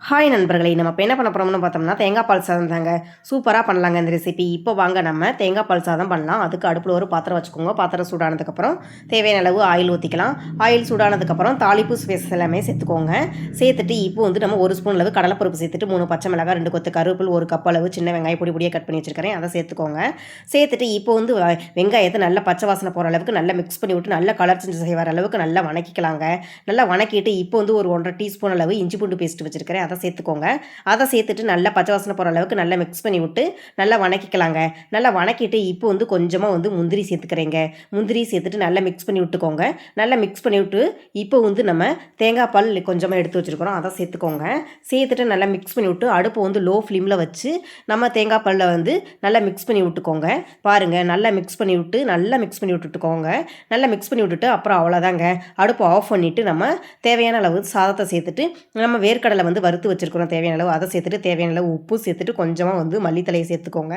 Hi நண்பர்களே, நம்ம இப்போ என்ன பண்ண போகிறோம்னு பார்த்தோம்னா தேங்காய் பால் சாதம் தாங்க. சூப்பராக பண்ணலாங்க இந்த ரெசிபி. இப்போ வாங்க நம்ம தேங்காய் பால் சாதம் பண்ணலாம். அதுக்கு அடுப்பில் ஒரு பாத்திரம் வச்சுக்கோங்க. பாத்திரம் சூடானதுக்கப்புறம் தேவையான அளவு ஆயில் ஊற்றிக்கலாம். ஆயில் சூடானதுக்கப்புறம் தாளிப்பு ஸ்பைசஸ் எல்லாமே சேர்த்துக்கோங்க. சேர்த்துட்டு இப்போ நம்ம 1 ஸ்பூன் அளவு கடலைப்பருப்பு சேர்த்துட்டு 3 பச்சை மிளகாய், 2 கொத்து கருவேப்பில், 1 கப் அளவு சின்ன வெங்காயம் பொடி பொடியாக கட் பண்ணி வச்சுருக்கிறேன். அதை சேர்த்துக்கோங்க. சேர்த்துட்டு இப்போ வெங்காயத்தை நல்லா பச்சை வாசனை போகிற அளவுக்கு நல்லா மிக்ஸ் பண்ணி விட்டு நல்லா கலர் செஞ்சு வர அளவுக்கு நல்லா வணக்கிக்கலாங்க. நல்லா வணக்கிட்டு இப்போ ஒரு 1.5 டீஸ்பூன் அளவு இஞ்சி பூண்டு பேஸ்ட் வச்சுருக்கிறேன். அதை சேர்த்துக்கோங்க. அதை சேர்த்துட்டு நல்லா பச்சை வாசனை போகிற அளவுக்கு நல்லா மிக்ஸ் பண்ணி விட்டு நல்லா வணக்கிக்கலாங்க. நல்லா வணக்கிட்டு இப்போ கொஞ்சமாக முந்திரி சேர்த்துக்கிறேங்க. முந்திரி சேர்த்துட்டு நல்லா மிக்ஸ் பண்ணி விட்டுக்கோங்க. நல்லா மிக்ஸ் பண்ணி விட்டு இப்போ நம்ம தேங்காய் பால் கொஞ்சமாக எடுத்து வச்சுருக்கிறோம். அதை சேர்த்துக்கோங்க. சேர்த்துட்டு நல்லா மிக்ஸ் பண்ணி விட்டு அடுப்பு லோ ஃப்ளேமில் வச்சு நம்ம தேங்காய் பாலில் நல்லா மிக்ஸ் பண்ணி விட்டுக்கோங்க. பாருங்கள், நல்லா மிக்ஸ் பண்ணி விட்டு நல்லா மிக்ஸ் பண்ணி விட்டுட்டுக்கோங்க. நல்லா மிக்ஸ் பண்ணி விட்டுட்டு அப்புறம் அவ்வளோதாங்க. அடுப்பு ஆஃப் பண்ணிவிட்டு நம்ம தேவையான அளவு சாதத்தை சேர்த்துட்டு நம்ம வேர்க்கடலை வறுத்து வச்சுருக்கிறோம். தேவையான அளவு அதை சேர்த்துட்டு தேவையான அளவு உப்பு சேர்த்துட்டு கொஞ்சமாக மல்லித்தலையை சேர்த்துக்கோங்க.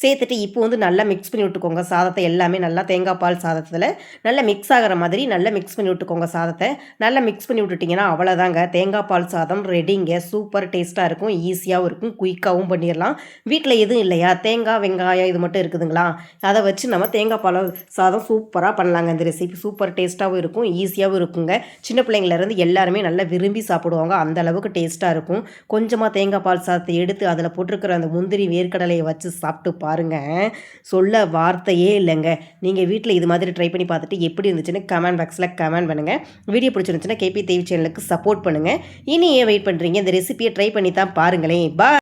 சேர்த்துட்டு இப்போ நல்லா மிக்ஸ் பண்ணி விட்டுக்கோங்க. சாதத்தை எல்லாமே நல்லா தேங்காய் பால் சாதத்தில் நல்லா மிக்ஸ் ஆகிற மாதிரி நல்லா மிக்ஸ் பண்ணி விட்டுக்கோங்க. சாதத்தை நல்லா மிக்ஸ் பண்ணி விட்டுட்டிங்கன்னா அவ்வளோதாங்க, தேங்காய் பால் சாதம் ரெடிங்க. சூப்பர் டேஸ்ட்டாக இருக்கும், ஈஸியாகவும் இருக்கும், குயிக்காகவும் பண்ணிடலாம். வீட்டில் எதுவும் இல்லையா, தேங்காய் வெங்காயம் இது மட்டும் இருக்குதுங்களா, அதை வச்சு நம்ம தேங்காய் பால் சாதம் சூப்பராக பண்ணலாங்க. இந்த ரெசிபி சூப்பர் டேஸ்ட்டாகவும் இருக்கும், ஈஸியாகவும் இருக்குங்க. சின்ன பிள்ளைங்கள்லேருந்து எல்லாருமே நல்லா விரும்பி சாப்பிடுவாங்க. அந்த அளவுக்கு டேஸ்ட்டாக இருக்கும். கொஞ்சமாக தேங்காய் பால் சாதத்தை எடுத்து அதில் போட்டிருக்கிற அந்த முந்திரி வேர்க்கடலையை வச்சு சாப்பிட்டு பாருங்கள், சொல்ல வார்த்தையே இல்லைங்க. நீங்கள் வீட்டில் இது மாதிரி ட்ரை பண்ணி பார்த்துட்டு எப்படி இருந்துச்சுன்னு கமெண்ட் பாக்ஸில் கமெண்ட் பண்ணுங்கள். வீடியோ பிடிச்சிருந்துச்சுன்னா கேபி தேவி சேனலுக்கு சப்போர்ட் பண்ணுங்கள். இனி ஏன் வெயிட் பண்ணுறீங்க, இந்த ரெசிபியை ட்ரை பண்ணி தான் பாருங்களேன். பாய்.